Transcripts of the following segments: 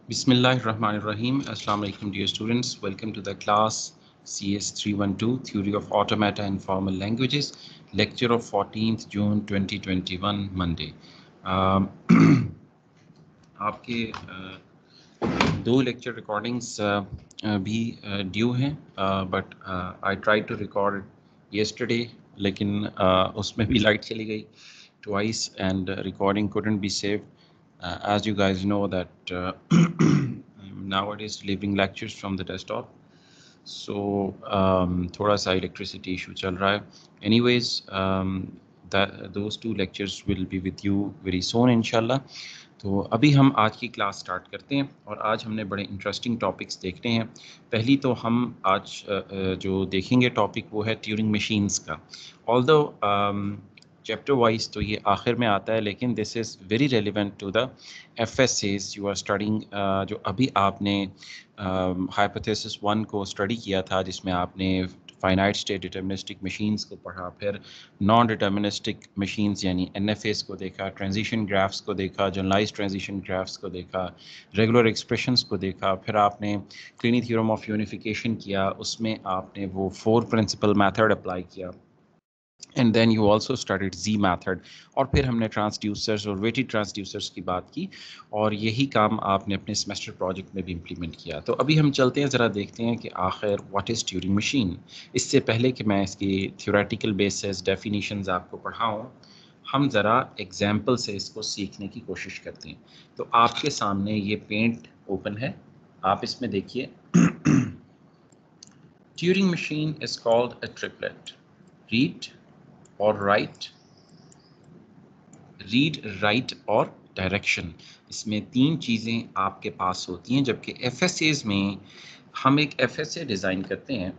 Bismillahirrahmanirrahim. Assalamu alaikum dear students. Welcome to the class CS 312 Theory of Automata and Formal Languages, lecture of 14th June 2021 Monday. आपके दो lecture recordings भी due हैं but I try to record yesterday लेकिन उसमें भी light चली गई twice and recording couldn't be saved. As you guys know that I'm nowadays delivering lectures from the desktop, so थोड़ा सा इलेक्ट्रिसिटी इशू चल रहा है. Anyways, those two lectures will be with you very soon inshallah. तो अभी हम आज की क्लास स्टार्ट करते हैं और आज हमने बड़े इंटरेस्टिंग टॉपिक्स देखने हैं. पहली तो हम आज जो देखेंगे टॉपिक वो है ट्यूरिंग मशीन्स का. ऑल्दो चैप्टर वाइज तो ये आखिर में आता है, लेकिन this is very relevant to the FSS you are studying. जो अभी आपने हाइपोथेसिस 1 को स्टडी किया था, जिसमें आपने फाइनाइट स्टेट डिटर्मिनिस्टिक मशीन्स को पढ़ा, फिर नॉन डिटर्मिनिस्टिक मशीन्स यानी एनएफएस को देखा, ट्रांजिशन ग्राफ्स को देखा, जनरलाइज्ड ट्रांजिशन ग्राफ्स को देखा, रेगुलर एक्सप्रेशंस को देखा, फिर आपने क्लीनी थ्योरम ऑफ यूनिफिकेशन किया, उसमें आपने वो 4 प्रिंसिपल मेथड अप्लाई किया, and then you also studied G method, और फिर हमने ट्रांसड्यूसर्स और वेटेड ट्रांसड्यूसर्स की बात की, और यही काम आपने अपने सेमेस्टर प्रोजेक्ट में भी इम्प्लीमेंट किया. तो अभी हम चलते हैं, ज़रा देखते हैं कि आखिर व्हाट इज़ ट्यूरिंग मशीन. इससे पहले कि मैं इसकी थ्योरेटिकल बेसिस डेफिनेशंस आपको पढ़ाऊँ, हम ज़रा एग्जाम्पल से इसको सीखने की कोशिश करते हैं. तो आपके सामने ये पेंट ओपन है, आप इसमें देखिए. Turing machine is called a triplet. Read और राइट, रीड, राइट और डायरेक्शन. इसमें 3 चीज़ें आपके पास होती हैं, जबकि एफएसएज में हम एक एफएसए डिज़ाइन करते हैं.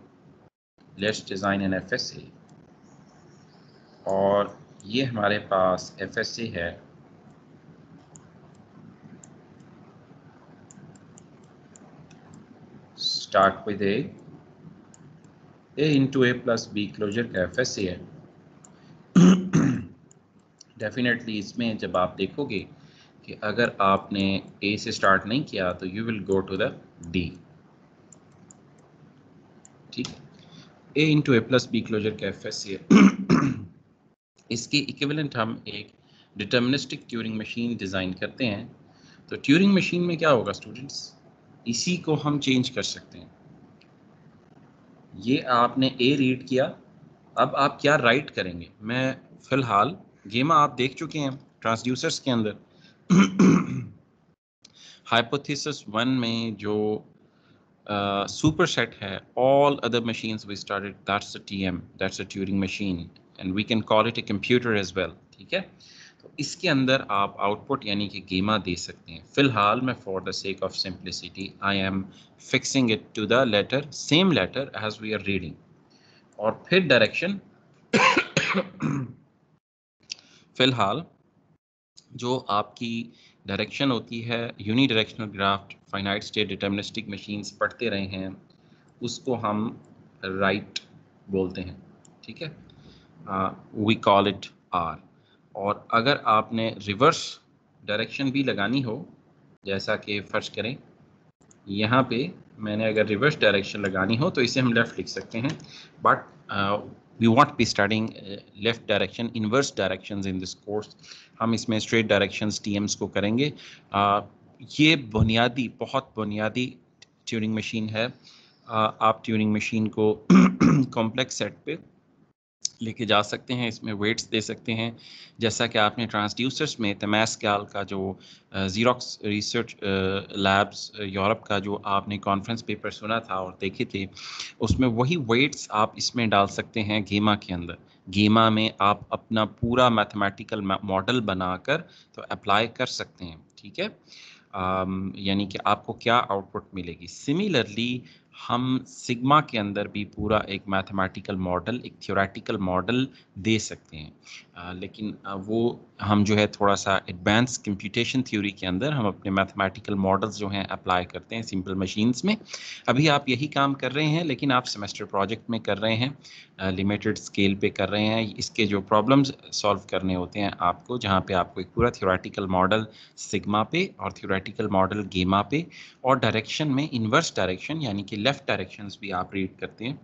लेट्स डिज़ाइन एन एफएसए, और ये हमारे पास एफएसए है. Start with A into A plus B closure का एफएसए है. डेफिनेटली इसमें जब आप देखोगे कि अगर आपने ए से स्टार्ट नहीं किया तो you will go to the D. ठीक है, A into A plus B closure का एफएसए है. इसके इक्विवेलेंट हम एक डिटर्मिनिस्टिक ट्यूरिंग मशीन डिज़ाइन करते हैं. तो ट्यूरिंग मशीन में क्या होगा स्टूडेंट्स, इसी को हम चेंज कर सकते हैं. ये आपने ए रीड किया, अब आप क्या राइट करेंगे. मैं फ़िलहाल गेमा आप देख चुके हैं ट्रांसड्यूसर्स के अंदर. हाइपोथेसिस 1 में जो सुपर सेट है, all other machines we started, that's a TM, that's a Turing machine, and we can call it a computer as well. ठीक है, तो इसके अंदर आप आउटपुट यानी कि गेमा दे सकते हैं. फिलहाल मैं for the sake of simplicity I am fixing it to the letter, same letter as we are reading. और फिर डायरेक्शन. फिलहाल जो आपकी डायरेक्शन होती है, unidirectional graph finite state deterministic machines पढ़ते रहे हैं, उसको हम राइट बोलते हैं. ठीक है, वी कॉल इट आर. और अगर आपने रिवर्स डायरेक्शन भी लगानी हो, जैसा कि फर्ज करें यहाँ पे मैंने अगर रिवर्स डायरेक्शन लगानी हो तो इसे हम लेफ़्ट लिख सकते हैं, but we won't be studying left direction, inverse directions in this course. हम इसमें स्ट्रेट डायरेक्शंस टीएम्स को करेंगे. ये बुनियादी, बहुत बुनियादी ट्यूरिंग मशीन है. आप ट्यूरिंग मशीन को कॉम्प्लेक्स सेट पे लेके जा सकते हैं, इसमें वेट्स दे सकते हैं, जैसा कि आपने ट्रांसड्यूसर्स में तमास्कैल का जो ज़ीरोक्स रिसर्च लैब्स यूरोप का जो आपने कॉन्फ्रेंस पेपर सुना था और देखे थे, उसमें वही वेट्स आप इसमें डाल सकते हैं गेमा के अंदर. गेमा में आप अपना पूरा मैथमेटिकल मॉडल बनाकर तो अप्लाई कर सकते हैं. ठीक है, यानी कि आपको क्या आउटपुट मिलेगी. सिमिलरली हम सिग्मा के अंदर भी पूरा एक मैथमेटिकल मॉडल, एक थ्योरेटिकल मॉडल दे सकते हैं, लेकिन वो हम जो है थोड़ा सा एडवांस कंप्यूटेशन थ्योरी के अंदर हम अपने मैथमेटिकल मॉडल्स जो हैं अप्लाई करते हैं सिंपल मशीन्स में। अभी आप यही काम कर रहे हैं, लेकिन आप सेमेस्टर प्रोजेक्ट में कर रहे हैं, लिमिटेड स्केल पे कर रहे हैं। इसके जो प्रॉब्लम्स सॉल्व करने होते हैं आपको, जहाँ पे आपको एक पूरा थ्योरेटिकल मॉडल सिग्मा पे और थ्योरेटिकल मॉडल गेमा पे, और डायरेक्शन में इन्वर्स डायरेक्शन यानी कि लेफ्ट डायरेक्शंस भी आप रीड करते हैं,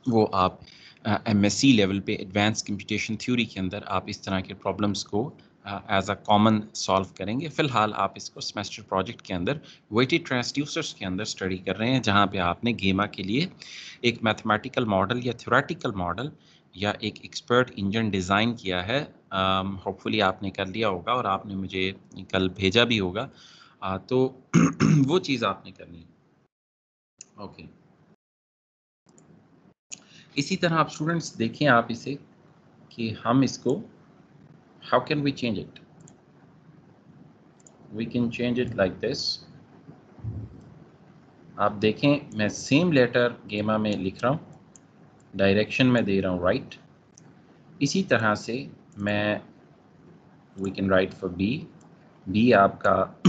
वो आप एमएससी लेवल पे एडवांस कंप्यूटेशन थ्योरी के अंदर आप इस तरह के प्रॉब्लम्स को एज अ कॉमन सॉल्व करेंगे। फिलहाल आप इसको सेमेस्टर प्रोजेक्ट के अंदर वेटेड ट्रांसड्यूसर्स के अंदर स्टडी कर रहे हैं, जहाँ पे आपने गेमा के लिए एक मैथमेटिकल मॉडल या थ्योरेटिकल मॉडल या एक एक्सपर्ट इंजन डिज़ाइन किया है। होपफुली आपने कर लिया होगा और आपने मुझे कल भेजा भी होगा, तो वो चीज़ आपने करनी है। ओके, इसी तरह आप स्टूडेंट्स देखें आप इसे कि हम इसको how can we change it. We can change it like this. आप देखें मैं सेम लेटर गेमा में लिख रहा हूँ, डायरेक्शन में दे रहा हूँ राइट। इसी तरह से मैं we can write for B. B आपका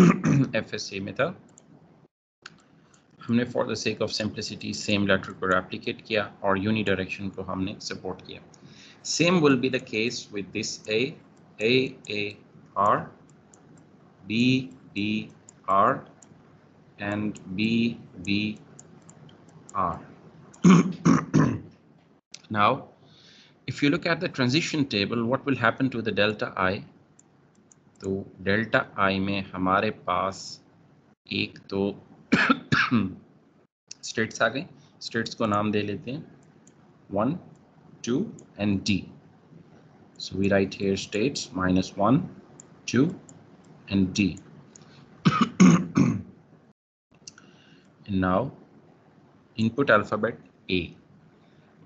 एफएसए में था, हमने for the sake of simplicity same letter को रेप्लिकेट किया और यूनी डायरेक्शन को हमने सपोर्ट किया। Same will be the case with this A R, B R, and B R. Now, if you look at the transition table, what will happen to the delta I? तो delta I में हमारे पास एक तो states आ गए, states को नाम दे लेते हैं 1, 2 and D. So we write here states -1, 2 and D. And now input alphabet A.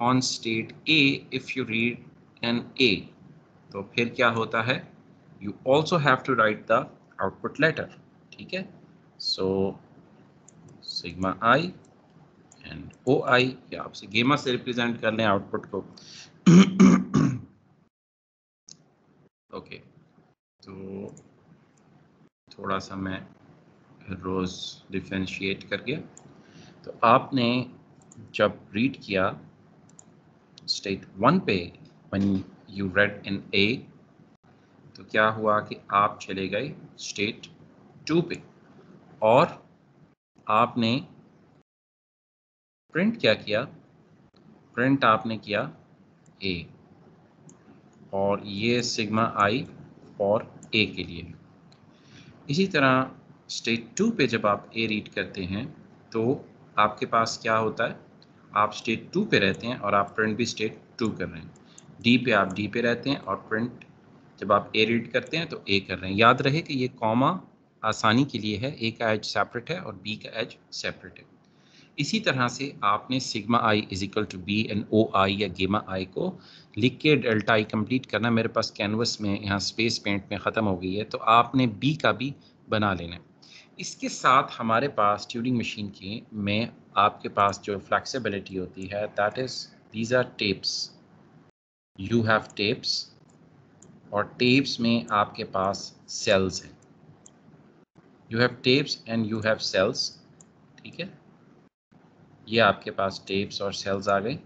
On state A, if you read an A, तो फिर क्या होता है, you also have to write the output letter, ठीक है। So sigma I and OI, या आपसे गेमा से रिप्रेजेंट कर लें आउटपुट को। ओके, तो थोड़ा सा मैं रोज डिफरेंशिएट कर गया। तो आपने जब रीड किया स्टेट 1 पे, when you read in A, तो क्या हुआ कि आप चले गए स्टेट 2 पे और आपने प्रिंट क्या किया, प्रिंट आपने किया A, और ये सिग्मा आई और A के लिए। इसी तरह स्टेट 2 पे जब आप A रीड करते हैं तो आपके पास क्या होता है, आप स्टेट 2 पे रहते हैं और आप प्रिंट भी स्टेट 2 कर रहे हैं। D पे आप D पे रहते हैं और प्रिंट जब आप A रीड करते हैं तो A कर रहे हैं। याद रहे कि ये कॉमा आसानी के लिए है, A का एज सेपरेट है और B का एज सेपरेट है। इसी तरह से आपने sigma I is equal to B and O I या गेमा आई को लिख के डेल्टा आई कंप्लीट करना। मेरे पास कैनवस में यहाँ स्पेस पेंट में ख़त्म हो गई है, तो आपने बी का भी बना लेना है। इसके साथ हमारे पास ट्यूरिंग मशीन की में आपके पास जो फ्लेक्सिबिलिटी होती है, that is these are tapes, you have tapes, और टेप्स में आपके पास सेल्स हैं। You have tapes and you have cells, ठीक है। ये आपके पास टेप्स और सेल्स आ गए,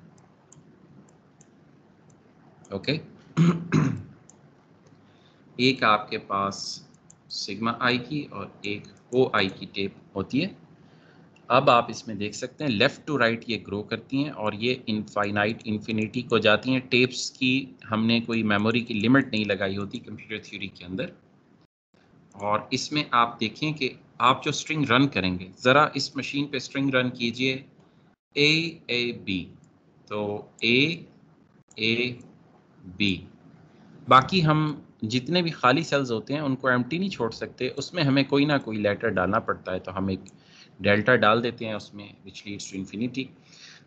ओके। एक आपके पास सिग्मा आई की और एक ओ आई की टेप होती है। अब आप इसमें देख सकते हैं लेफ़्ट टू राइट ये ग्रो करती हैं और ये इनफाइनाइट इन्फिनिटी को जाती हैं। टेप्स की हमने कोई मेमोरी की लिमिट नहीं लगाई होती कंप्यूटर थ्योरी के अंदर। और इसमें आप देखें कि आप जो स्ट्रिंग रन करेंगे, ज़रा इस मशीन पे स्ट्रिंग रन कीजिए ए बी, तो ए बी। बाकी हम जितने भी खाली सेल्स होते हैं उनको एम्प्टी नहीं छोड़ सकते, उसमें हमें कोई ना कोई लेटर डालना पड़ता है, तो हम एक डेल्टा डाल देते हैं उसमें, विच लीड्स टू इन्फिनिटी।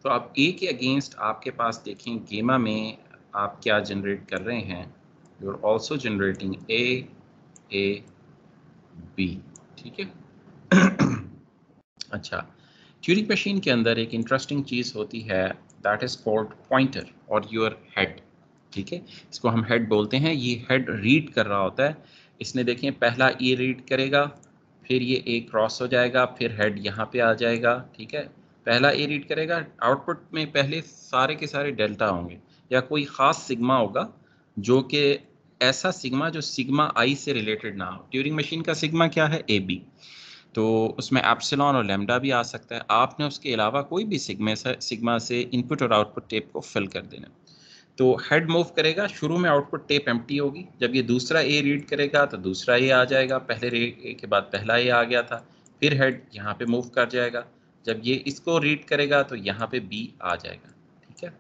तो आप ए के अगेंस्ट आपके पास देखें गेमा में आप क्या जनरेट कर रहे हैं, you are also generating A B, ठीक है। अच्छा, ट्यूरिंग मशीन के अंदर एक इंटरेस्टिंग चीज़ होती है, दैट इज़ कॉल्ड पॉइंटर और योर हेड। ठीक है, इसको हम हेड बोलते हैं। ये हेड रीड कर रहा होता है। इसने देखें पहला ए रीड करेगा, फिर ये ए क्रॉस हो जाएगा, फिर हेड यहाँ पे आ जाएगा। ठीक है, पहला ए रीड करेगा, आउटपुट में पहले सारे के सारे डेल्टा होंगे या कोई ख़ास सिग्मा होगा, जो कि ऐसा सिग्मा जो सिग्मा आई से रिलेटेड ना हो। ट्यूरिंग मशीन का सिग्मा क्या है? A B. तो उसमें एप्सिलॉन और लैम्डा भी आ सकता है। आपने उसके अलावा कोई भी सिग्मा से इनपुट और आउटपुट टेप को फिल कर देना। तो हेड मूव करेगा, शुरू में आउटपुट टेप एम्प्टी होगी। जब ये दूसरा ए रीड करेगा तो दूसरा ए आ जाएगा, पहले ए के बाद पहला ए आ गया था, फिर हेड यहाँ पे मूव कर जाएगा। जब ये इसको रीड करेगा तो यहाँ पे बी आ जाएगा। ठीक है,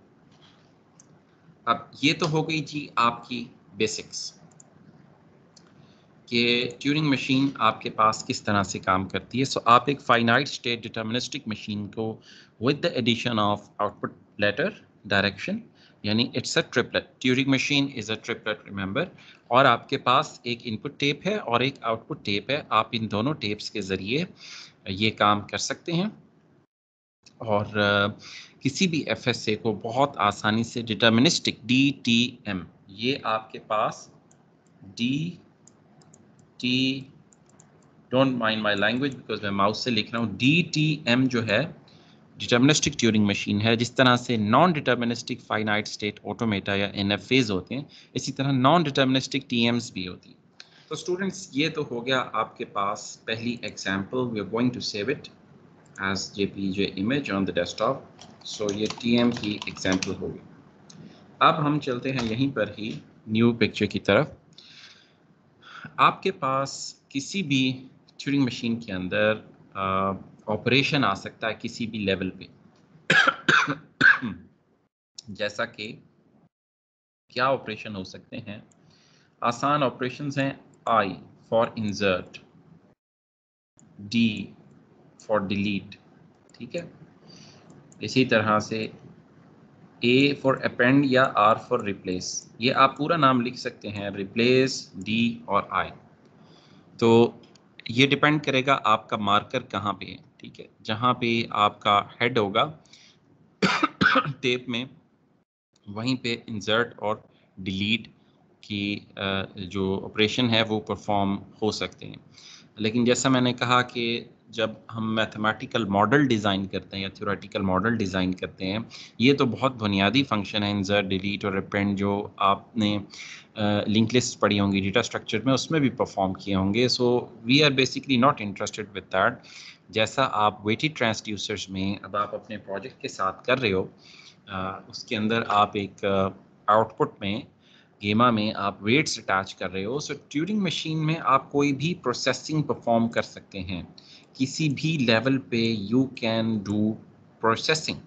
अब ये तो हो गई जी आपकी बेसिक्स कि ट्यूरिंग मशीन आपके पास किस तरह से काम करती है। सो आप एक फाइनाइट स्टेट डिटर्मिनिस्टिक मशीन को with the addition of output letter direction, यानी it's a triplet. Turing machine is a triplet, remember. और आपके पास एक इनपुट टेप है और एक आउटपुट टेप है। आप इन दोनों टेप्स के ज़रिए ये काम कर सकते हैं और किसी भी एफएसए को बहुत आसानी से डिटर्मिनिस्टिक DTM, ये आपके पास don't mind my language because मैं माउस से लिख रहा हूँ, DTM जो है डिटर्मिनिस्टिक ट्यूरिंग मशीन है। जिस तरह से non deterministic finite state automata या NFAs होते हैं, इसी तरह नॉन डिटर्मिनिस्टिक TMs भी होती है। तो स्टूडेंट्स, ये तो हो गया आपके पास पहली example. We are going to save it as JPEG image on the desktop. So ये TM की एग्जाम्पल होगी। अब हम चलते हैं यहीं पर ही न्यू पिक्चर की तरफ। आपके पास किसी भी ट्यूरिंग मशीन के अंदर ऑपरेशन आ सकता है किसी भी लेवल पे। जैसा कि क्या ऑपरेशन हो सकते हैं? आसान ऑपरेशंस हैं। I for insert, D for delete. ठीक है, इसी तरह से A फॉर अपेंड या R फॉर रिप्लेस। ये आप पूरा नाम लिख सकते हैं, रिप्लेस, D और I। तो ये डिपेंड करेगा आपका मार्कर कहाँ पे है। ठीक है, जहाँ पे आपका हेड होगा टेप में, वहीं पे इंसर्ट और डिलीट की जो ऑपरेशन है वो परफॉर्म हो सकते हैं। लेकिन जैसा मैंने कहा कि जब हम मैथमेटिकल मॉडल डिज़ाइन करते हैं या थ्योरेटिकल मॉडल डिज़ाइन करते हैं, ये तो बहुत बुनियादी फंक्शन है, इंसर्ट, डिलीट और अपेंड, जो आपने लिंक लिस्ट पढ़ी होंगी डेटा स्ट्रक्चर में, उसमें भी परफॉर्म किए होंगे। So we are basically not interested with that. जैसा आप वेटेड ट्रांसड्यूसर्स में अब आप अपने प्रोजेक्ट के साथ कर रहे हो, उसके अंदर आप एक आउटपुट में गेमा में आप वेट्स अटैच कर रहे हो। सो ट्यूरिंग मशीन में आप कोई भी प्रोसेसिंग परफॉर्म कर सकते हैं, किसी भी लेवल पे यू कैन डू प्रोसेसिंग।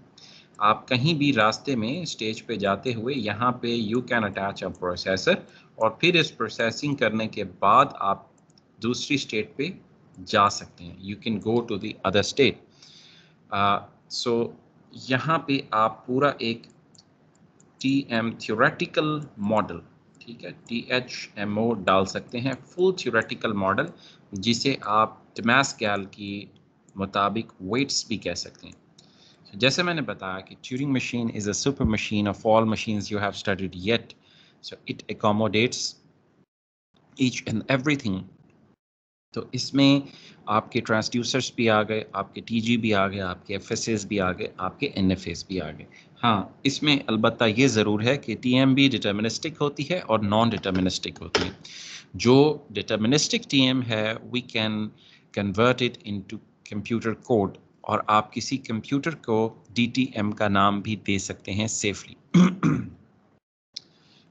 आप कहीं भी रास्ते में स्टेज पे जाते हुए यहाँ पे you can attach a processor, और फिर इस प्रोसेसिंग करने के बाद आप दूसरी स्टेट पे जा सकते हैं। You can go to the other state. So यहाँ पे आप पूरा एक TM थ्योरेटिकल मॉडल, ठीक है, THMO डाल सकते हैं, फुल थ्योरेटिकल मॉडल, जिसे आप टमास्कैल की मुताबिक वेट्स भी कह सकते हैं। जैसे मैंने बताया कि Turing machine is a super machine of all machines you have studied yet. So it accommodates each and everything। तो इसमें आपके ट्रांसड्यूसर्स भी आ गए, आपके TG भी आ गए, आपके FSAs भी आ गए, आपके NFAs भी आ गए। हाँ, इसमें अलबत्ता ये ज़रूर है कि TM भी डिटर्मिनिस्टिक होती है और नॉन डिटर्मिनिस्टिक होती है। जो डिटर्मिनिस्टिक TM है, we can convert it into computer code, और आप किसी कंप्यूटर को DTM का नाम भी दे सकते हैं सेफली।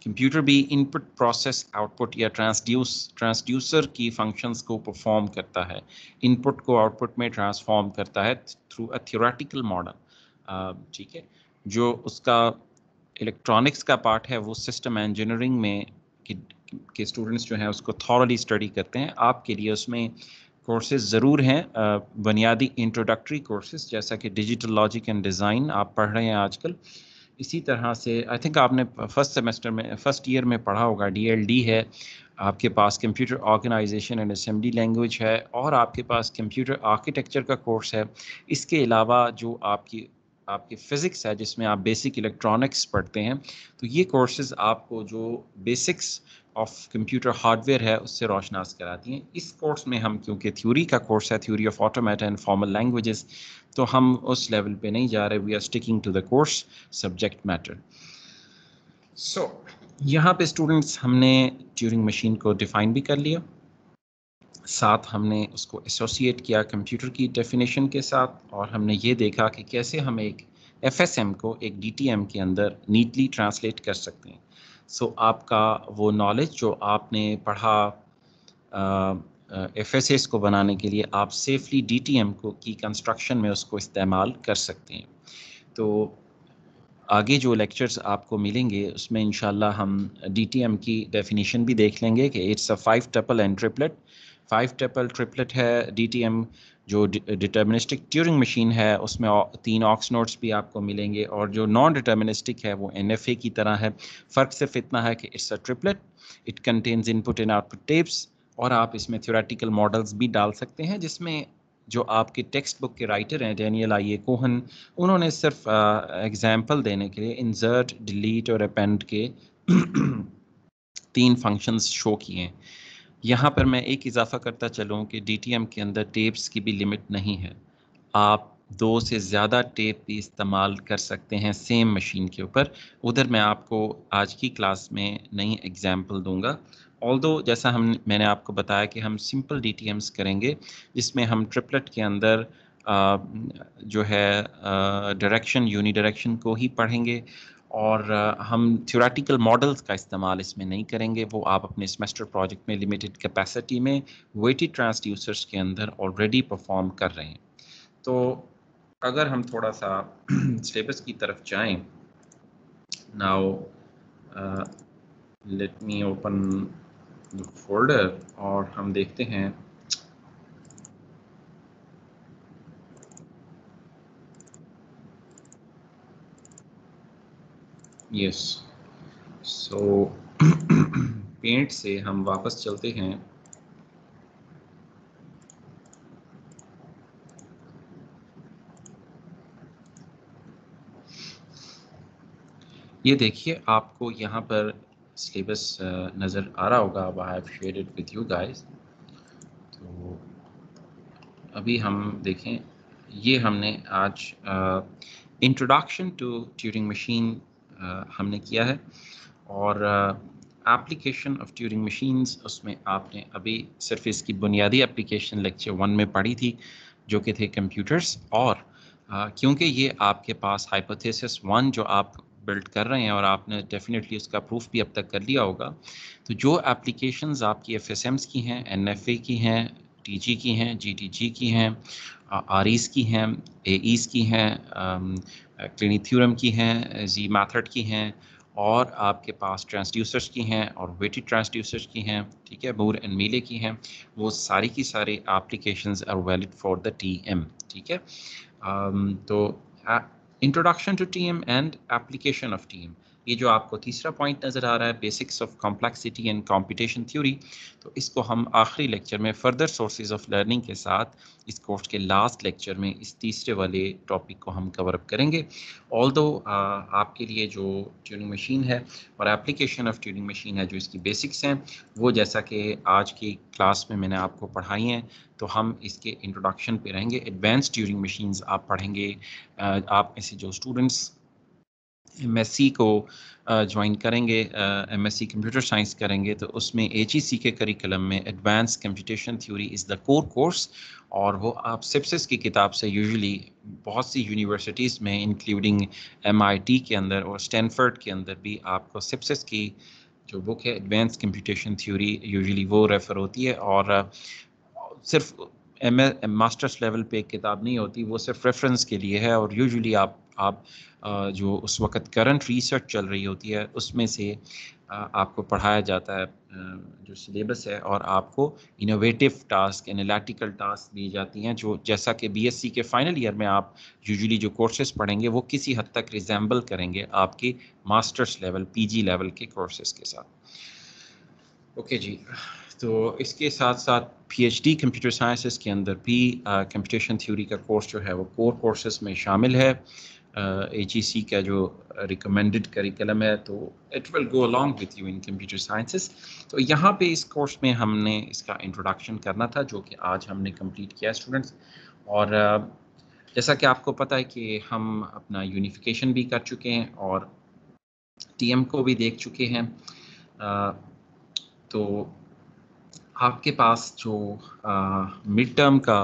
कंप्यूटर भी इनपुट, प्रोसेस, आउटपुट या ट्रांसड्यूसर की फंक्शंस को परफॉर्म करता है, इनपुट को आउटपुट में ट्रांसफॉर्म करता है थ्रू अ थ्योरेटिकल मॉडल। ठीक है, जो उसका इलेक्ट्रॉनिक्स का पार्ट है वो सिस्टम इंजीनियरिंग में के स्टूडेंट्स जो हैं उसको थॉरली स्टडी करते हैं। आपके लिए उसमें कोर्सेज ज़रूर हैं, बुनियादी इंट्रोडक्टरी कोर्सेज, जैसा कि डिजिटल लॉजिक एंड डिज़ाइन आप पढ़ रहे हैं आजकल, इसी तरह से आई थिंक आपने फर्स्ट ईयर में पढ़ा होगा, DLD है, आपके पास computer organisation and assembly language है, और आपके पास कंप्यूटर आर्किटेक्चर का कोर्स है। इसके अलावा जो आपकी फ़िज़िक्स है जिसमें आप बेसिक इलेक्ट्रॉनिक्स पढ़ते हैं, तो ये कोर्सेज़ आपको जो बेसिक्स ऑफ कंप्यूटर हार्डवेयर है उससे रोशनास कराती हैं। इस कोर्स में हम, क्योंकि थ्योरी का कोर्स है, theory of automata and formal languages, तो हम उस लेवल पे नहीं जा रहे, we are sticking to the course subject matter. So यहाँ पे स्टूडेंट्स हमने ट्यूरिंग मशीन को डिफाइन भी कर लिया, साथ हमने उसको एसोसिएट किया कंप्यूटर की डेफिनेशन के साथ, और हमने ये देखा कि कैसे हम एक FSM को एक DTM के अंदर नीटली ट्रांसलेट कर सकते हैं। सो आपका वो नॉलेज जो आपने पढ़ा FSS को बनाने के लिए, आप सेफली DTM को की कंस्ट्रक्शन में उसको इस्तेमाल कर सकते हैं। तो आगे जो लेक्चर्स आपको मिलेंगे उसमें इंशाल्लाह हम DTM की डेफिनेशन भी देख लेंगे कि it's a 5 tuple and triplet. 5 tuple triplet है DTM। जो डिटर्मिनिस्टिक ट्यूरिंग मशीन है उसमें 3 ऑक्स नोड्स भी आपको मिलेंगे, और जो नॉन डिटर्मिनिस्टिक है वो NFA की तरह है। फ़र्क सिर्फ इतना है कि it's a triplet, it contains input and output tapes, और आप इसमें थ्योरेटिकल मॉडल्स भी डाल सकते हैं, जिसमें जो आपके टेक्स्ट बुक के राइटर हैं डैनियल आई ए कोहन, उन्होंने सिर्फ एग्जाम्पल देने के लिए इंसर्ट, डिलीट और अपेंड के 3 फंक्शंस शो किए हैं। यहाँ पर मैं एक इजाफा करता चलूँ कि DTM के अंदर टेप्स की भी लिमिट नहीं है, आप 2 से ज़्यादा टेप भी इस्तेमाल कर सकते हैं सेम मशीन के ऊपर। उधर मैं आपको आज की क्लास में नई एग्जाम्पल दूंगा। ऑल्दो जैसा मैंने आपको बताया कि हम सिंपल DTMs करेंगे, जिसमें हम ट्रिपलेट के अंदर जो है डायरेक्शन, यूनी डायरेक्शन को ही पढ़ेंगे, और हम थ्योरेटिकल मॉडल्स का इस्तेमाल इसमें नहीं करेंगे। वो आप अपने सेमेस्टर प्रोजेक्ट में लिमिटेड कैपेसिटी में वेटेड ट्रांसड्यूसर्स के अंदर ऑलरेडी परफॉर्म कर रहे हैं। तो अगर हम थोड़ा सा सिलेबस की तरफ जाएं, now let me open the folder और हम देखते हैं। यस, सो पेंट से हम वापस चलते हैं। ये देखिए, आपको यहाँ पर सिलेबस नज़र आ रहा होगा। अब I have shared it with you guys. तो अभी हम देखें, ये हमने आज इंट्रोडक्शन टू ट्यूरिंग मशीन हमने किया है, और एप्लीकेशन ऑफ ट्यूरिंग मशीन्स, उसमें आपने अभी सिर्फ इसकी बुनियादी एप्लीकेशन लेक्चर 1 में पढ़ी थी, जो कि थे कंप्यूटर्स। और क्योंकि ये आपके पास हाइपोथेसिस 1 जो आप बिल्ड कर रहे हैं, और आपने डेफिनेटली उसका प्रूफ भी अब तक कर लिया होगा, तो जो एप्लीकेशंस आपकी FSMs की हैं, NFA की हैं, TG की हैं, GTG की हैं, REs की हैं, AEs की हैं, क्लिनी थ्योरम की हैं, जी मैथड की हैं, और आपके पास ट्रांसड्यूसर्स की हैं और वेटेड ट्रांसड्यूसर्स की हैं, ठीक है, मूर एंड मीले की हैं। वो सारी की सारी applications are valid for the TM, ठीक है। तो introduction to TM and application of TM, ये जो आपको तीसरा पॉइंट नज़र आ रहा है, basics of complexity and computation theory, तो इसको हम आखिरी लेक्चर में फर्दर सोर्सेज ऑफ लर्निंग के साथ इस कोर्स के लास्ट लेक्चर में इस तीसरे वाले टॉपिक को हम कवर अप करेंगे। ऑल्दो आपके लिए जो ट्यूनिंग मशीन है और एप्लीकेशन ऑफ ट्यूनिंग मशीन है, जो इसकी बेसिक्स हैं, वो जैसा कि आज की क्लास में मैंने आपको पढ़ाई हैं, तो हम इसके इंट्रोडक्शन पे रहेंगे। एडवांस ट्यूरिंग मशीन्स आप पढ़ेंगे। आप में से जो स्टूडेंट्स MSc को ज्वाइन करेंगे, MSc कंप्यूटर साइंस करेंगे, तो उसमें HEC के करिकुलम में advance computation theory is the core course, और वो आप सिप्सिस की किताब से यूजुअली बहुत सी यूनिवर्सिटीज़ में इंक्लूडिंग MIT के अंदर और स्टैनफोर्ड के अंदर भी आपको सिप्सिस की जो बुक है एडवांस कंप्यूटेशन थ्योरी, यूजुअली वो रेफ़र होती है। और सिर्फ मास्टर्स लेवल पे एक किताब नहीं होती, वो सिर्फ रेफरेंस के लिए है, और यूजुअली आप आप जो उस वक़्त करंट रिसर्च चल रही होती है उसमें से आपको पढ़ाया जाता है जो सिलेबस है, और आपको इनोवेटिव टास्क, एनालिटिकल टास्क दी जाती हैं, जो जैसा कि बीएससी के फाइनल ईयर में आप यूजुअली जो कोर्सेज पढ़ेंगे वो किसी हद तक रिजेंबल करेंगे आपके मास्टर्स लेवल, पीजी लेवल के कोर्सेज के साथ। ओके जी, तो इसके साथ साथ पीएचडी कंप्यूटर साइंसेस के अंदर भी कंप्यूटेशन थ्योरी का कोर्स जो है वो कोर कोर्सेज में शामिल है। AGC का जो रिकमेंडेड करिकुलम है, तो it will go along with you in computer sciences. तो यहाँ पे इस कोर्स में हमने इसका इंट्रोडक्शन करना था, जो कि आज हमने कंप्लीट किया स्टूडेंट्स। और जैसा कि आपको पता है कि हम अपना यूनिफिकेशन भी कर चुके हैं और TM को भी देख चुके हैं। तो आपके पास जो मिड टर्म का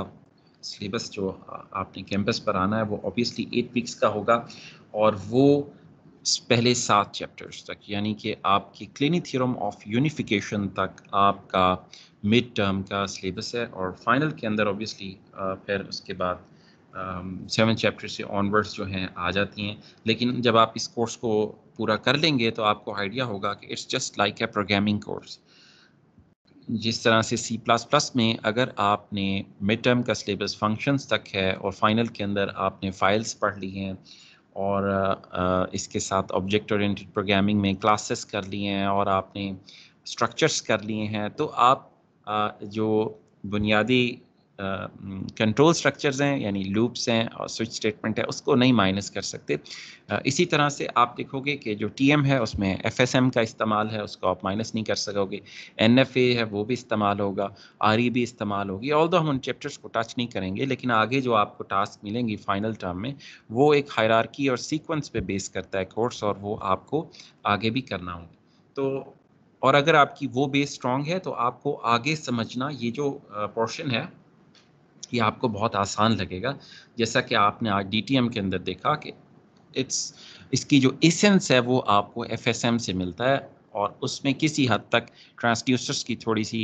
सिलेबस जो आपने कैंपस पर आना है वो ऑब्वियसली 8 वीक्स का होगा, और वो पहले 7 चैप्टर्स तक, यानी कि आपकी क्लिनिक थ्योरम ऑफ यूनिफिकेशन तक आपका मिड टर्म का सिलेबस है। और फाइनल के अंदर ऑब्वियसली फिर उसके बाद 7 चैप्टर से ऑनवर्ड्स जो हैं आ जाती हैं। लेकिन जब आप इस कोर्स को पूरा कर लेंगे तो आपको आइडिया होगा कि it's just like a programming course. जिस तरह से C++ में अगर आपने मिड टर्म का सिलेबस फंक्शंस तक है और फाइनल के अंदर आपने फाइल्स पढ़ ली हैं, और इसके साथ ऑब्जेक्ट ओरिएंटेड प्रोग्रामिंग में क्लासेस कर लिए हैं और आपने स्ट्रक्चर्स कर लिए हैं, तो आप जो बुनियादी कंट्रोल स्ट्रक्चर्स हैं, यानी लूप्स हैं और स्विच स्टेटमेंट है, उसको नहीं माइनस कर सकते। इसी तरह से आप देखोगे कि जो TM है उसमें FSM का इस्तेमाल है, उसको आप माइनस नहीं कर सकोगे। NFA है वो भी इस्तेमाल होगा, RE भी इस्तेमाल होगी। ऑल्दो हम उन चैप्टर्स को टच नहीं करेंगे, लेकिन आगे जो आपको टास्क मिलेंगी फाइनल टर्म में, वो एक हायरार्की और सीक्वेंस पे बेस करता है कोर्स, और वो आपको आगे भी करना होगा। तो और अगर आपकी वो बेस स्ट्रॉन्ग है तो आपको आगे समझना ये जो पोर्शन है ये आपको बहुत आसान लगेगा। जैसा कि आपने आज DTM के अंदर देखा कि इसकी जो एसेंस है वो आपको FSM से मिलता है, और उसमें किसी हद तक ट्रांसड्यूसर्स की थोड़ी सी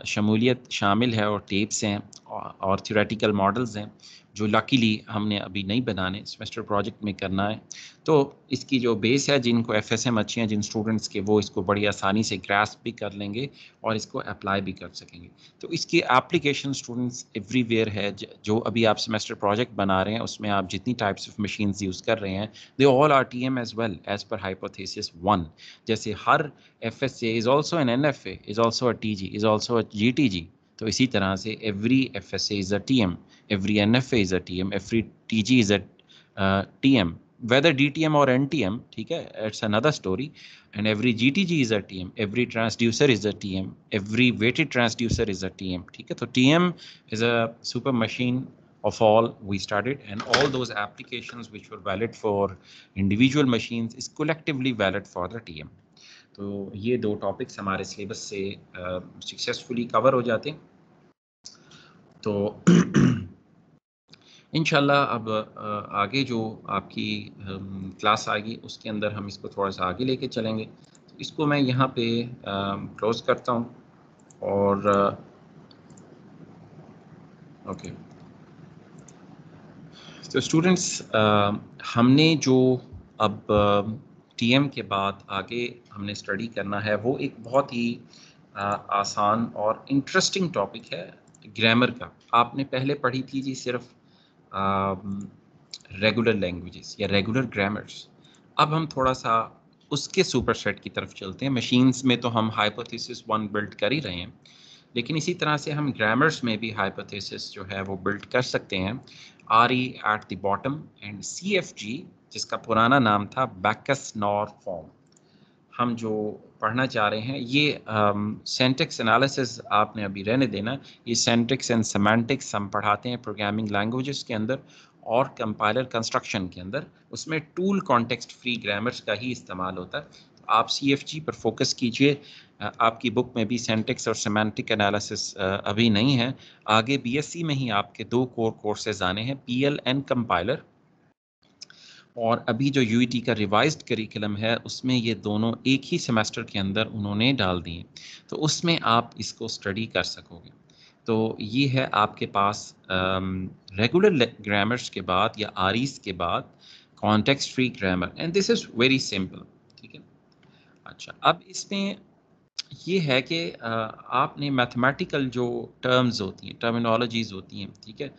शमूलियत शामिल है, और टेप्स हैं और थ्योरेटिकल मॉडल्स हैं, जो लकीली हमने अभी नहीं बनाने, सेमेस्टर प्रोजेक्ट में करना है। तो इसकी जो बेस है, जिनको FSM अच्छी हैं जिन स्टूडेंट्स के, वो इसको बड़ी आसानी से ग्रास्प भी कर लेंगे और इसको अप्लाई भी कर सकेंगे। तो इसकी एप्लीकेशन स्टूडेंट्स एवरीवेयर है। जो अभी आप सेमेस्टर प्रोजेक्ट बना रहे हैं उसमें आप जितनी टाइप्स ऑफ मशीन्स यूज़ कर रहे हैं, they all are TM as well as per hypothesis 1। जैसे हर FSA is also an NFA, is also a TG, is also a GTG। तो इसी तरह से every FSA is a TM, every NFA is a TM, every TG is a TM, whether DTM or NTM, ठीक है, it's another story. And every GTG is a TM, every transducer is a TM, every weighted transducer is a TM, ठीक है। तो TM is a super machine of all we studied, and all those applications which were valid for individual machines is collectively valid for the TM. तो ये दो topics हमारे syllabus से successfully cover हो जाते हैं। तो इंशाल्लाह अब आगे जो आपकी क्लास आएगी उसके अंदर हम इसको थोड़ा सा आगे लेके चलेंगे। तो इसको मैं यहाँ पे क्लोज करता हूँ, और ओके। तो स्टूडेंट्स, हमने जो अब TM के बाद आगे हमने स्टडी करना है वो एक बहुत ही आसान और इंटरेस्टिंग टॉपिक है, ग्रामर का। आपने पहले पढ़ी थी जी सिर्फ रेगुलर लैंग्वेजेस या रेगुलर ग्रामर्स। अब हम थोड़ा सा उसके सुपरसेट की तरफ चलते हैं। मशीन्स में तो हम हाइपोथेसिस 1 बिल्ड कर ही रहे हैं, लेकिन इसी तरह से हम ग्रामर्स में भी हाइपोथेसिस जो है वो बिल्ड कर सकते हैं। RE at the bottom and CFG, जिसका पुराना नाम था बैकस नॉर फॉर्म, हम जो पढ़ना चाह रहे हैं ये सिंटैक्स एनालिसिस आपने अभी रहने देना। ये सिंटैक्स एंड सेमांटिक्स हम पढ़ाते हैं प्रोग्रामिंग लैंग्वेजेस के अंदर और कंपाइलर कंस्ट्रक्शन के अंदर। उसमें टूल कॉन्टेक्स्ट फ्री ग्रामर्स का ही इस्तेमाल होता है। आप CFG पर फोकस कीजिए। आपकी बुक में भी सिंटैक्स और सेमांटिक एनालिसिस अभी नहीं है। आगे BSc में ही आपके 2 कोर कोर्सेज आने हैं, PL एंड कंपाइलर। और अभी जो UET का रिवाइज्ड करिकुलम है उसमें ये दोनों एक ही सेमेस्टर के अंदर उन्होंने डाल दिए, तो उसमें आप इसको स्टडी कर सकोगे। तो ये है आपके पास रेगुलर ग्रामर्स के बाद या आरीज के बाद context free grammar, and this is very simple. ठीक है, अच्छा अब इसमें ये है कि आपने मैथमेटिकल जो टर्म्स होती हैं, टर्मिनोलॉजीज होती हैं, ठीक है,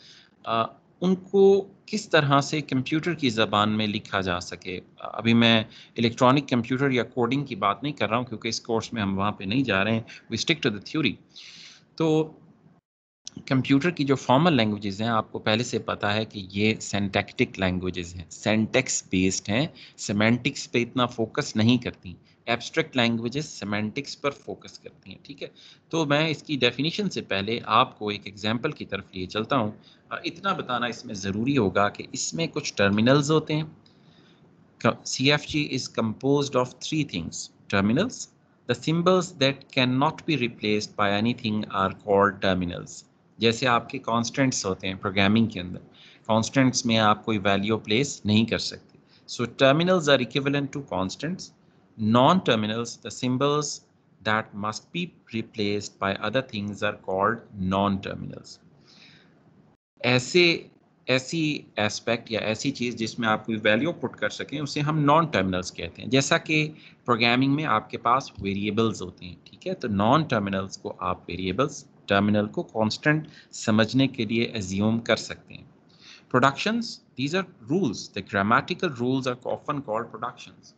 उनको किस तरह से कंप्यूटर की ज़बान में लिखा जा सके। अभी मैं इलेक्ट्रॉनिक कंप्यूटर या कोडिंग की बात नहीं कर रहा हूँ क्योंकि इस कोर्स में हम वहाँ पे नहीं जा रहे हैं, we stick to the theory. तो कंप्यूटर की जो फॉर्मल लैंग्वेजेस हैं, आपको पहले से पता है कि ये सिंटैक्टिक लैंग्वेजेस हैं, सिंटैक्स बेस्ड हैं, सिमेंटिक्स पे इतना फोकस नहीं करती। एब्स्ट्रैक्ट लैंग्वेजेस सिमेंटिक्स पर फोकस करती हैं। ठीक है, तो मैं इसकी डेफिनेशन से पहले आपको एक एग्जांपल की तरफ लिए चलता हूँ। इतना बताना इसमें ज़रूरी होगा कि इसमें कुछ टर्मिनल्स होते हैं। CFG is composed of three things: terminals. The symbols that cannot be replaced by anything are called terminals. जैसे आपके कांस्टेंट्स होते हैं प्रोग्रामिंग के अंदर, कांस्टेंट्स में आप कोई वैल्यू प्लेस नहीं कर सकते, so terminals are equivalent to constants. Non terminals, the symbols that must be replaced by other things are called non-terminals. ऐसे ऐसी एस्पेक्ट या ऐसी चीज़ जिसमें आप कोई वैल्यू पुट कर सकें उसे हम नॉन टर्मिनल्स कहते हैं। जैसा कि प्रोग्रामिंग में आपके पास वेरिएबल्स होते हैं, ठीक है, तो नॉन टर्मिनल्स को आप वेरिएबल्स, टर्मिनल को कांस्टेंट समझने के लिए एज्यूम कर सकते हैं। Productions, these are rules, the grammatical rules are often called productions.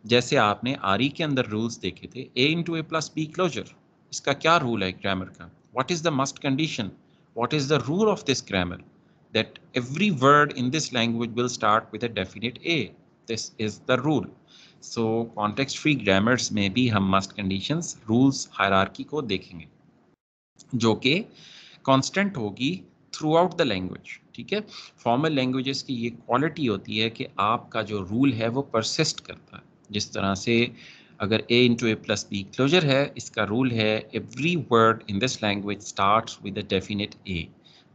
जैसे आपने आरई के अंदर रूल्स देखे थे, a into A plus B closure, इसका क्या रूल है ग्रामर का? What is the must condition? What is the rule of this grammar? That every word in this language will start with a definite a. This is the rule. So context free grammars में भी हम must conditions, rules, hierarchy को देखेंगे जो कि constant होगी through out the language. ठीक है, फॉर्मल लैंग्वेजेस की ये क्वालिटी होती है कि आपका जो रूल है वो परसिस्ट करता है। जिस तरह से अगर a into A plus B closure है, इसका रूल है every word in this language starts with a definite a।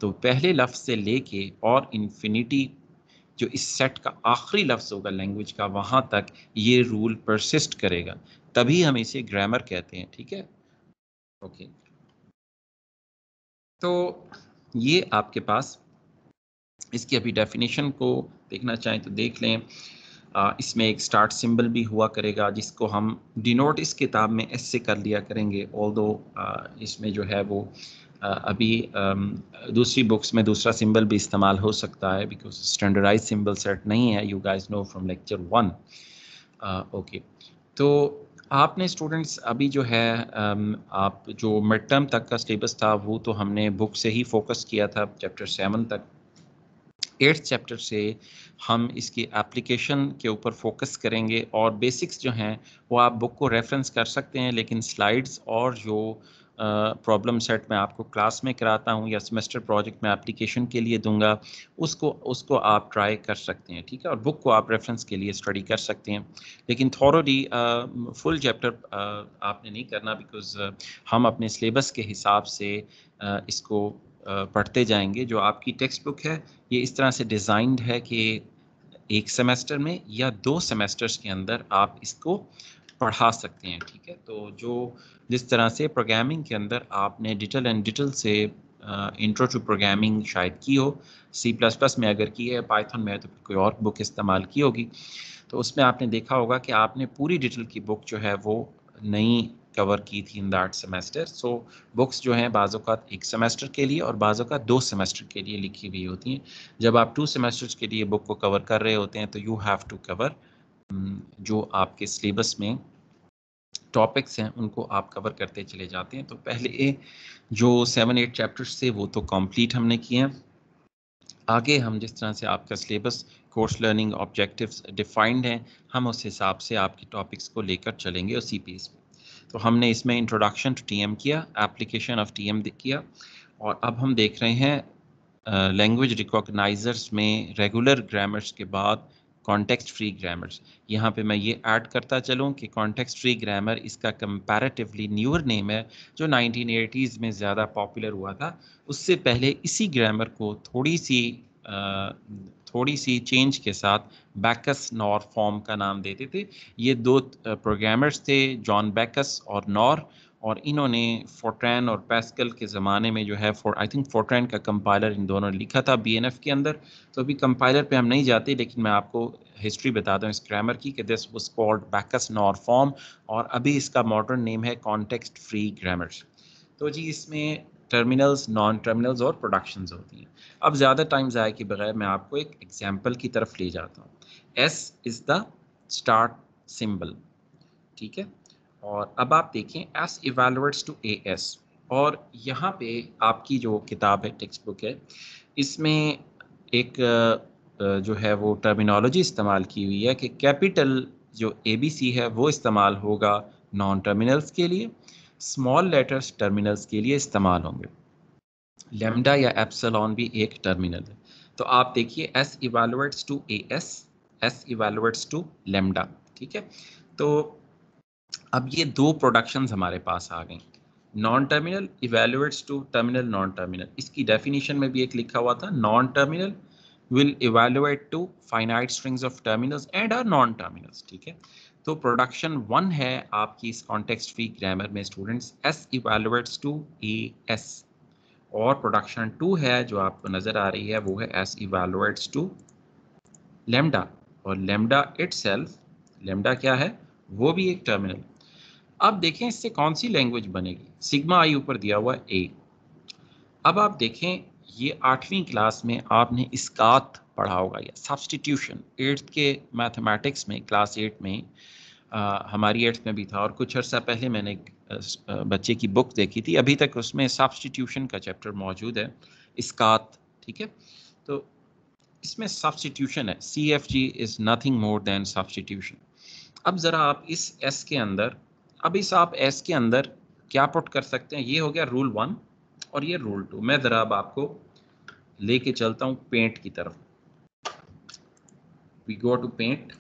तो पहले लफ्ज़ से लेके और इन्फिनिटी जो इस सेट का आखिरी लफ्ज़ होगा लैंग्वेज का, वहाँ तक ये रूल परसिस्ट करेगा, तभी हम इसे ग्रामर कहते हैं। ठीक है, ओके, तो ये आपके पास इसकी अभी डेफिनेशन को देखना चाहें तो देख लें। इसमें एक स्टार्ट सिंबल भी हुआ करेगा जिसको हम डिनोट इस किताब में एस से कर लिया करेंगे, ऑल्दो इसमें जो है वो अभी दूसरी बुक्स में दूसरा सिंबल भी इस्तेमाल हो सकता है बिकॉज स्टैंडर्डाइज सिंबल सेट नहीं है, you guys know from lecture 1। Okay, तो आपने स्टूडेंट्स अभी जो है आप जो मिड टर्म तक का सिलेबस था वो तो हमने बुक से ही फोकस किया था चैप्टर 7 तक। 8th चैप्टर से हम इसकी एप्लीकेशन के ऊपर फोकस करेंगे और बेसिक्स जो हैं वो आप बुक को रेफरेंस कर सकते हैं, लेकिन स्लाइड्स और जो प्रॉब्लम सेट मैं आपको क्लास में कराता हूँ या सेमेस्टर प्रोजेक्ट में एप्लीकेशन के लिए दूंगा, उसको आप ट्राई कर सकते हैं। ठीक है, और बुक को आप रेफरेंस के लिए स्टडी कर सकते हैं, लेकिन थॉरोली फुल चैप्टर आपने नहीं करना बिकॉज हम अपने सिलेबस के हिसाब से इसको पढ़ते जाएंगे। जो आपकी टेक्स्ट बुक है ये इस तरह से डिज़ाइंड है कि एक सेमेस्टर में या 2 सेमेस्टर्स के अंदर आप इसको पढ़ा सकते हैं। ठीक है, तो जो जिस तरह से प्रोग्रामिंग के अंदर आपने डिटेल एंड डिटेल से इंट्रो टू प्रोग्रामिंग शायद की हो, C++ में अगर की है, पाइथन में है तो फिर कोई और बुक इस्तेमाल की होगी, तो उसमें आपने देखा होगा कि आपने पूरी डिटेल की बुक जो है वो नहीं कवर की थी in that semester. So books जो हैं बाज़ औक़ात एक सेमेस्टर के लिए और बाज़ औक़ात 2 सेमेस्टर के लिए लिखी हुई होती हैं। जब आप 2 सेमेस्टर्स के लिए बुक को कवर कर रहे होते हैं तो यू हैव टू कवर जो आपके सिलेबस में टॉपिक्स हैं उनको आप कवर करते चले जाते हैं। तो पहले जो 7-8 चैप्टर्स थे वो तो कंप्लीट हमने किए हैं। आगे हम जिस तरह से आपका syllabus, course learning objectives defined हैं, हम उस हिसाब से आपके टॉपिक्स को लेकर चलेंगे उसी पेस पे। तो हमने इसमें इंट्रोडक्शन टू टीएम किया, एप्लीकेशन ऑफ टीएम किया, और अब हम देख रहे हैं लैंग्वेज रिकॉग्नाइजर्स में रेगुलर ग्रामर्स के बाद कॉन्टेक्स्ट फ्री ग्रामर्स। यहाँ पे मैं ये ऐड करता चलूँ कि कॉन्टेक्स्ट फ्री ग्रामर इसका कंपैरेटिवली न्यूअर नेम है जो 1980s में ज़्यादा पॉपुलर हुआ था। उससे पहले इसी ग्रामर को थोड़ी सी चेंज के साथ बैकस नॉर फॉर्म का नाम देते थे। ये 2 प्रोग्रामर्स थे, जॉन बैकस और नॉर, और इन्होंने फोर्ट्रैन और पैस्कल के ज़माने में जो है आई थिंक फोर्ट्रैन का कंपाइलर इन दोनों ने लिखा था BNF के अंदर। तो अभी कंपाइलर पे हम नहीं जाते, लेकिन मैं आपको हिस्ट्री बताता हूँ इस ग्रामर की कि दिस वाज कॉल्ड बैकस नॉरफॉर्म, और अभी इसका मॉडर्न नेम है कॉन्टेक्स्ट फ्री ग्रामर। तो जी इसमें टर्मिनल्स, नॉन टर्मिनल्स और प्रोडक्शंस होती हैं। अब ज़्यादा टाइम ज़ाया के बगैर मैं आपको एक एग्जांपल की तरफ ले जाता हूँ। S is the start symbol, ठीक है। और अब आप देखें S इवैल्यूएट्स टू AS, और यहाँ पे आपकी जो किताब है, टेक्स्ट बुक है, इसमें एक जो है वो टर्मिनोलॉजी इस्तेमाल की हुई है कि कैपिटल जो ABC है वो इस्तेमाल होगा नॉन टर्मिनल्स के लिए, स्मॉल लेटर्स टर्मिनल्स के लिए इस्तेमाल होंगे। लैम्डा या एप्सिलॉन भी एक टर्मिनल है। तो आप देखिए S evaluates to AS, S evaluates to lambda, ठीक है। तो अब ये दो प्रोडक्शंस हमारे पास आ गई, non terminal evaluates to terminal, non terminal. इसकी डेफिनेशन में भी एक लिखा हुआ था, non terminal will evaluate to finite strings of terminals and or non terminals, ठीक है। तो प्रोडक्शन 1 है आपकी इस कॉन्टेक्स्ट फ्री ग्रामर में students, S evaluates to AS, और प्रोडक्शन 2 है जो आपको नजर आ रही है वो है S इवैल्यूएट्स टू लैम्डा, और लैम्डा इटसेल्फ, लैम्डा क्या है, वो भी एक टर्मिनल। अब देखें इससे कौन सी लैंग्वेज बनेगी, सिग्मा आई ऊपर दिया हुआ है A। अब आप देखें ये 8वीं क्लास में आपने इसकात पढ़ा होगा या सब्स्टिट्यूशन, 8th के मैथमेटिक्स में क्लास 8 में, हमारी 8th में भी था, और कुछ अर्सा पहले मैंने एक बच्चे की बुक देखी थी, अभी तक उसमें सब्स्टिट्यूशन का चैप्टर मौजूद है, इसकात, ठीक है। तो इसमें सब्स्टिट्यूशन है, CFG is nothing more than substitution. अब ज़रा आप इस S के अंदर, अब इस आप S के अंदर क्या पुट कर सकते हैं, ये हो गया रूल 1 और ये रूल 2। मैं ज़रा अब आपको लेके चलता हूँ पेंट की तरफ। वी गो टू पेंट,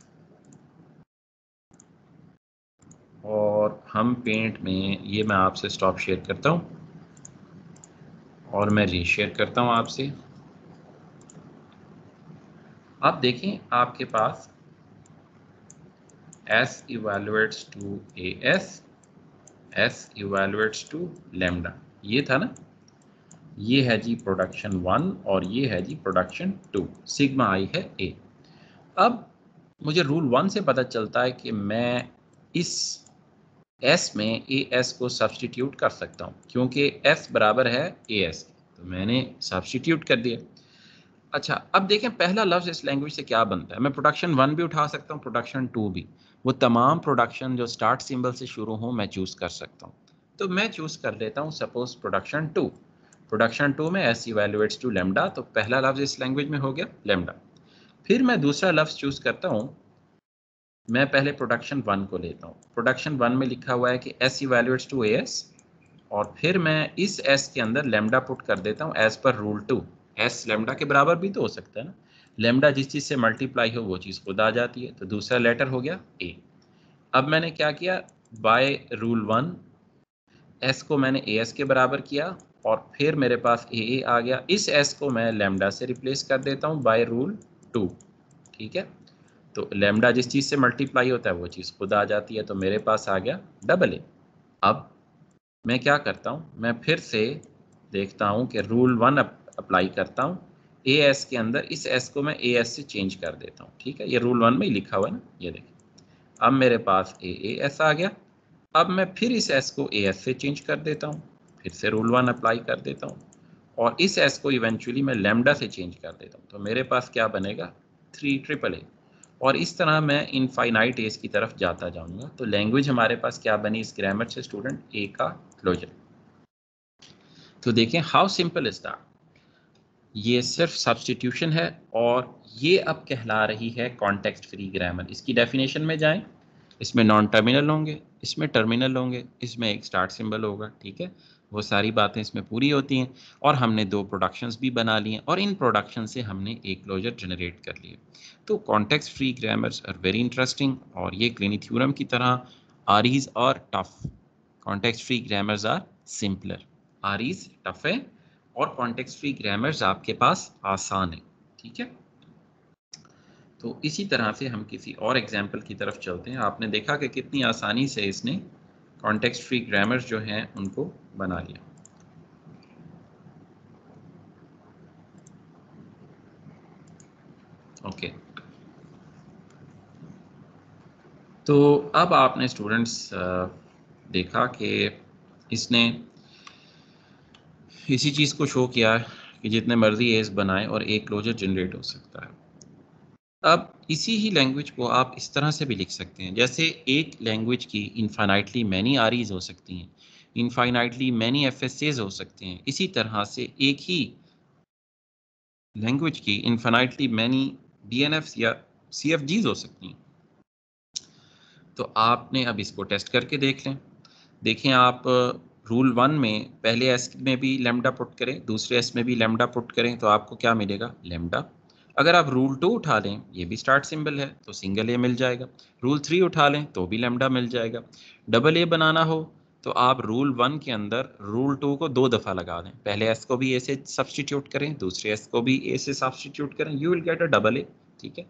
और हम पेंट में, ये मैं आपसे स्टॉप शेयर करता हूँ और मैं रीशेयर करता हूँ आपसे। आप देखें आपके पास S evaluates to AS, S evaluates to lambda, ये था ना, ये है जी प्रोडक्शन 1 और ये है जी प्रोडक्शन 2, सिग्मा आई है A। अब मुझे रूल 1 से पता चलता है कि मैं इस S में AS को सब्सटीट्यूट कर सकता हूँ, क्योंकि S बराबर है AS, तो मैंने सब्सटीट्यूट कर दिया। अच्छा, अब देखें पहला लफ्ज़ इस लैंग्वेज से क्या बनता है। मैं प्रोडक्शन 1 भी उठा सकता हूँ, प्रोडक्शन 2 भी, वो तमाम प्रोडक्शन जो स्टार्ट सिंबल से शुरू हों मैं चूज़ कर सकता हूँ। तो मैं चूज़ कर लेता हूँ सपोज प्रोडक्शन 2। प्रोडक्शन 2 में S इवैल्यूएट्स टू लैम्डा, तो पहला लफ्ज़ इस लैंग्वेज में हो गया लैम्डा। फिर मैं दूसरा लफ्ज़ चूज़ करता हूँ, मैं पहले प्रोडक्शन 1 को लेता हूँ। प्रोडक्शन 1 में लिखा हुआ है कि S इवैल्यूएट्स टू AS, और फिर मैं इस S के अंदर लैम्डा पुट कर देता हूँ as per rule 2। S lambda के बराबर भी तो हो सकता है ना, लैम्डा जिस चीज़ से मल्टीप्लाई हो वो चीज़ खुद आ जाती है, तो दूसरा लेटर हो गया A। अब मैंने क्या किया, बाय रूल 1 S को मैंने AS के बराबर किया, और फिर मेरे पास AA आ गया, इस S को मैं लैम्डा से रिप्लेस कर देता हूँ बाय रूल 2, ठीक है। तो लैम्डा जिस चीज़ से मल्टीप्लाई होता है वो चीज़ खुद आ जाती है, तो मेरे पास आ गया डबल A। अब मैं क्या करता हूँ, मैं फिर से देखता हूँ कि रूल 1 अप्लाई करता हूँ, AS के अंदर इस S को मैं AS से चेंज कर देता हूँ, ठीक है। ये रूल 1 में ही लिखा हुआ है ना, ये देखिए। अब मेरे पास AAS आ गया। अब मैं फिर इस S को AS से चेंज कर देता हूँ, फिर से रूल 1 अप्लाई कर देता हूँ, और इस S को इवेंचुअली मैं लैम्डा से चेंज कर देता हूँ, तो मेरे पास क्या बनेगा 3 A। और इस तरह मैं इनफाइनाइट एज की तरफ जाता जाऊंगा। तो लैंग्वेज हमारे पास क्या बनी इस ग्रामर से स्टूडेंट, A का क्लोजर। तो देखें हाउ सिंपल इज दैट, ये सिर्फ सब्स्टिट्यूशन है, और ये अब कहला रही है कॉन्टेक्स्ट फ्री ग्रामर। इसकी डेफिनेशन में जाएं, इसमें नॉन टर्मिनल होंगे, इसमें टर्मिनल होंगे, इसमें एक स्टार्ट सिंबल होगा, ठीक है। वो सारी बातें इसमें पूरी होती हैं, और हमने 2 प्रोडक्शंस भी बना लिए, और इन प्रोडक्शन से हमने एक क्लोजर जनरेट कर लिए। तो context free grammars are very interesting, और ये क्लिनी थ्योरम की तरह REs are tough, context free grammars are simpler. REs tough है और कॉन्टेक्स्ट फ्री ग्रामर्स आपके पास आसान है, ठीक है। तो इसी तरह से हम किसी और एग्जाम्पल की तरफ चलते हैं। आपने देखा कि कितनी आसानी से इसने कॉन्टेक्स्ट फ्री ग्रामर जो हैं उनको बना लिया। ओके, तो अब आपने स्टूडेंट्स देखा कि इसने इसी चीज़ को शो किया कि जितने मर्जी एज बनाए और एक क्लोजर जनरेट हो सकता है। अब इसी ही लैंग्वेज को आप इस तरह से भी लिख सकते हैं, जैसे एक लैंग्वेज की इनफाइनाइटली मैनी आरईज हो सकती हैं, इनफाइनाइटली मैनी एफएसएज हो सकते हैं, इसी तरह से एक ही लैंग्वेज की इनफाइनाइटली मैनी डीएनएफ्स या सीएफजीज हो सकती हैं। तो आपने अब इसको टेस्ट करके देख लें। देखें आप रूल 1 में पहले एस में भी लैम्डा पुट करें, दूसरे एस में भी लैम्डा पुट करें, तो आपको क्या मिलेगा? लैम्डा। अगर आप रूल 2 उठा लें, ये भी स्टार्ट सिंबल है तो सिंगल ए मिल जाएगा। रूल 3 उठा लें तो भी लैम्डा मिल जाएगा। डबल ए बनाना हो तो आप रूल 1 के अंदर रूल 2 को 2 दफ़ा लगा दें, पहले एस को भी ए से सब्सटीट्यूट करें, दूसरे एस को भी ए से सब्सटीट्यूट करें, you will get a double A. ठीक है,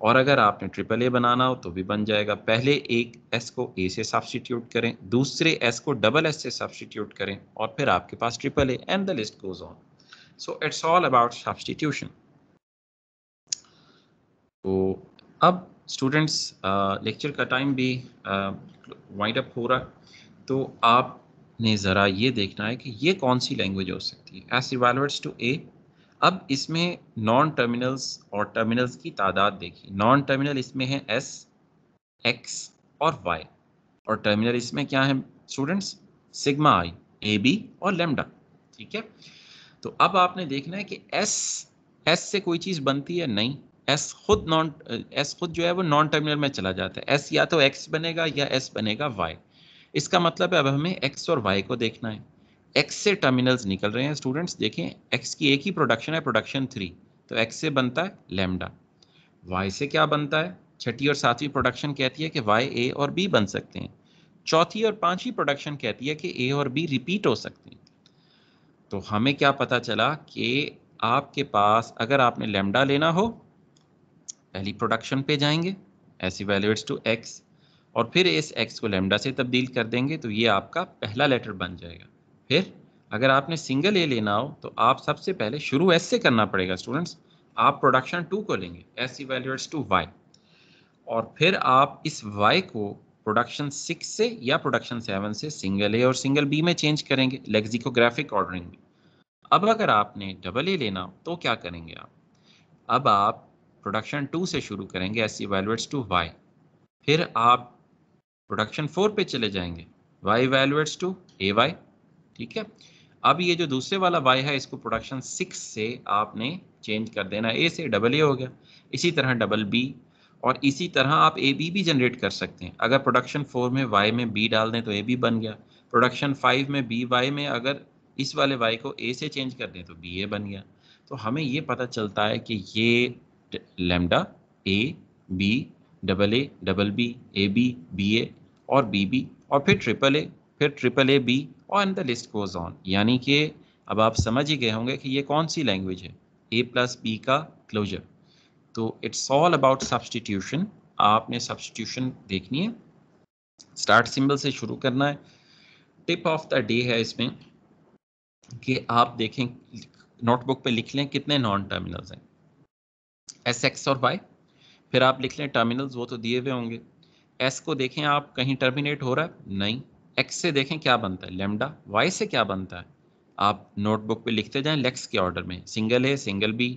और अगर आपने ट्रिपल ए बनाना हो तो भी बन जाएगा, पहले एक एस को ए से सब्सटीट्यूट करें, दूसरे एस को डबल एस से सब्सटीट्यूट करें, और फिर आपके पास triple A, and the list goes on. So it's all about substitution. तो अब स्टूडेंट्स लेक्चर का टाइम भी वाइंड अप हो रहा, तो आपने ज़रा ये देखना है कि ये कौन सी लैंग्वेज हो सकती है एस इवैल्यूएट्स टू ए। अब इसमें नॉन टर्मिनल्स और टर्मिनल्स की तादाद देखिए। नॉन टर्मिनल इसमें है एस, एक्स और वाई, और टर्मिनल इसमें क्या है students? Sigma I, A B और लेमडा। ठीक है, तो अब आपने देखना है कि एस से कोई चीज़ बनती है? नहीं, एस खुद जो है वो नॉन टर्मिनल में चला जाता है। एस या तो एक्स बनेगा या एस बनेगा वाई। इसका मतलब है अब हमें एक्स और वाई को देखना है। एक्स से टर्मिनल्स निकल रहे हैं स्टूडेंट्स, देखें एक्स की एक ही प्रोडक्शन है, प्रोडक्शन 3, तो एक्स से बनता है लैम्डा। वाई से क्या बनता है? छठी और सातवीं प्रोडक्शन कहती है कि वाई ए और बी बन सकते हैं। चौथी और पांचवी प्रोडक्शन कहती है कि ए और बी रिपीट हो सकते हैं। तो हमें क्या पता चला कि आपके पास अगर आपने लैम्डा लेना हो, पहली प्रोडक्शन पे जाएंगे, एस इवैल्यूएट्स टू एक्स, और फिर इस एक्स को लैम्डा से तब्दील कर देंगे, तो ये आपका पहला लेटर बन जाएगा। फिर अगर आपने सिंगल ए लेना हो तो आप सबसे पहले शुरू एस से करना पड़ेगा स्टूडेंट्स। आप प्रोडक्शन 2 को लेंगे, एस इवैल्यूएट्स टू वाई, और फिर आप इस y को प्रोडक्शन 6 से या प्रोडक्शन 7 से सिंगल ए और सिंगल बी में चेंज करेंगे लेक्सिकोग्राफिक ऑर्डरिंग में। अब अगर आपने डबल ए लेना हो तो क्या करेंगे आप? अब आप प्रोडक्शन 2 से शुरू करेंगे, एस इवैल्यूएट्स टू y, फिर आप प्रोडक्शन 4 पे चले जाएंगे, y इवैल्यूएट्स टू ए वाई। ठीक है, अब ये जो दूसरे वाला y है इसको प्रोडक्शन 6 से आपने चेंज कर देना, ए से डबल ए हो गया, इसी तरह डबल बी, और इसी तरह आप ए बी भी जनरेट कर सकते हैं। अगर प्रोडक्शन 4 में y में b डाल दें तो ए बी बन गया, प्रोडक्शन 5 में बी वाई में अगर इस वाले y को a से चेंज कर दें तो बी ए बन गया। तो हमें ये पता चलता है कि ये lambda A B double B A B A और बी बी, और फिर ट्रिपल ए बी, और and the list goes on. यानी कि अब आप समझ ही गए होंगे कि ये कौन सी लैंग्वेज है, ए प्लस बी का क्लोजर। तो इट्स ऑल अबाउट सब्सटीट्यूशन। आपने सब्सटीट्यूशन देखनी है, स्टार्ट सिंबल से शुरू करना है। टिप ऑफ द डे है इसमें कि आप देखें, नोटबुक पे लिख लें कितने नॉन टर्मिनल्स हैं, एस एक्स और वाई। फिर आप लिख लें टर्मिनल्स, वो तो दिए हुए होंगे। एस को देखें आप कहीं टर्मिनेट हो रहा है? नहीं। एक्स से देखें क्या बनता है? लैम्डा। वाई से क्या बनता है? आप नोटबुक पे लिखते जाएं लेक्स के ऑर्डर में, single A single B,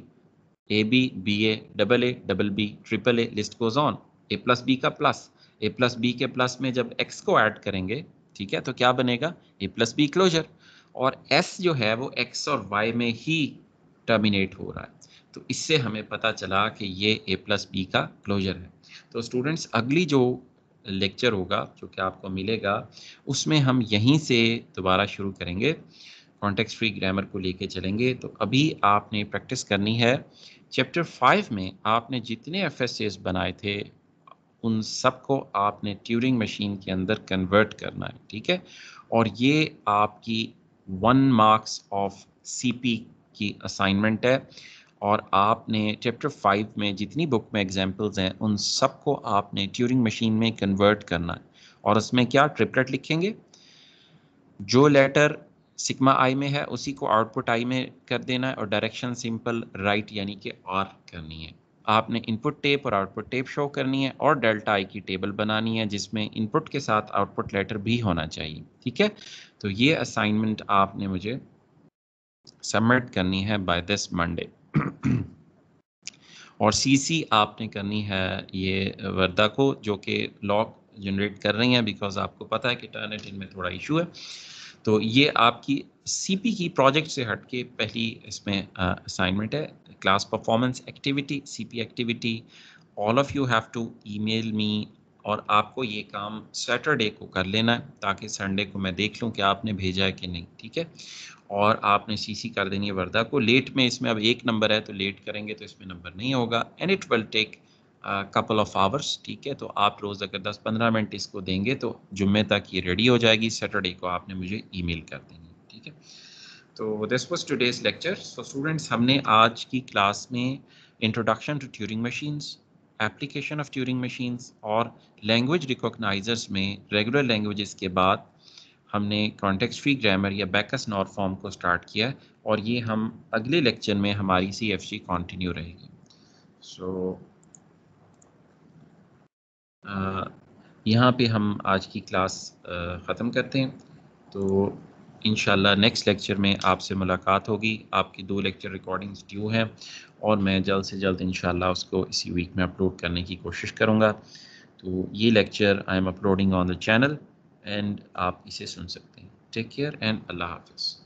A B A double B triple A, list goes on. A plus B का प्लस, ए प्लस बी के प्लस में जब एक्स को ऐड करेंगे, ठीक है, तो क्या बनेगा? ए प्लस बी क्लोजर। और एस जो है वो एक्स और वाई में ही टर्मिनेट हो रहा है, तो इससे हमें पता चला कि ये ए प्लस बी का क्लोजर है। तो स्टूडेंट्स अगली जो लेक्चर होगा जो कि आपको मिलेगा, उसमें हम यहीं से दोबारा शुरू करेंगे, कॉन्टेक्स्ट फ्री ग्रामर को लेके चलेंगे। तो अभी आपने प्रैक्टिस करनी है चैप्टर 5 में आपने जितने एफएसएस बनाए थे उन सबको आपने ट्यूरिंग मशीन के अंदर कन्वर्ट करना है। ठीक है, और ये आपकी 1 मार्क्स ऑफ सीपी की असाइनमेंट है, और आपने चैप्टर 5 में जितनी बुक में एग्जांपल्स हैं उन सबको आपने ट्यूरिंग मशीन में कन्वर्ट करना है। और उसमें क्या ट्रिपलेट लिखेंगे, जो लेटर सिग्मा आई में है उसी को आउटपुट आई में कर देना है और डायरेक्शन सिंपल राइट यानी कि आर करनी है। आपने इनपुट टेप और आउटपुट टेप शो करनी है और डेल्टा आई की टेबल बनानी है जिसमें इनपुट के साथ आउटपुट लेटर भी होना चाहिए। ठीक है, तो ये असाइनमेंट आपने मुझे सबमिट करनी है बाय दिस मंडे। और सीसी आपने करनी है ये वर्दा को, जो कि लॉग जनरेट कर रही हैं, बिकॉज आपको पता है कि टर्निटिन में थोड़ा इशू है। तो ये आपकी सीपी की प्रोजेक्ट से हटके पहली इसमें असाइनमेंट है। Class performance activity, CP activity, all of you have to email me, और आपको ये काम सैटरडे को कर लेना है ताकि संडे को मैं देख लूँ कि आपने भेजा है कि नहीं। ठीक है, और आपने सीसी कर देनी है वर्दा को। लेट में इसमें अब 1 नंबर है तो लेट करेंगे तो इसमें नंबर नहीं होगा, and it will take couple of hours. ठीक है, तो आप रोज़ अगर 10-15 मिनट इसको देंगे तो जुम्मे तक ये रेडी हो जाएगी, सैटरडे को आपने मुझे ईमेल कर देनी है। ठीक है, तो this was today's lecture. So students, हमने आज की क्लास में introduction to Turing machines, application of Turing machines और लैंग्वेज रिकॉग्नाइजर्स में रेगुलर लैंग्वेजेस के बाद हमने कॉन्टेक्स्ट फ्री ग्रामर या बैकस नॉर फॉर्म को स्टार्ट किया, और ये हम अगले लेक्चर में हमारी CFG कंटिन्यू रहेगी। सो यहाँ पे हम आज की क्लास ख़त्म करते हैं। तो इंशाल्लाह नेक्स्ट लेक्चर में आपसे मुलाकात होगी। आपकी 2 लेक्चर रिकॉर्डिंग्स ड्यू हैं और मैं जल्द से जल्द इंशाल्लाह उसको इसी वीक में अपलोड करने की कोशिश करूँगा। तो ये lecture I am uploading on the channel and आप इसे सुन सकते हैं। टेक केयर एंड अल्लाह हाफ़िज़।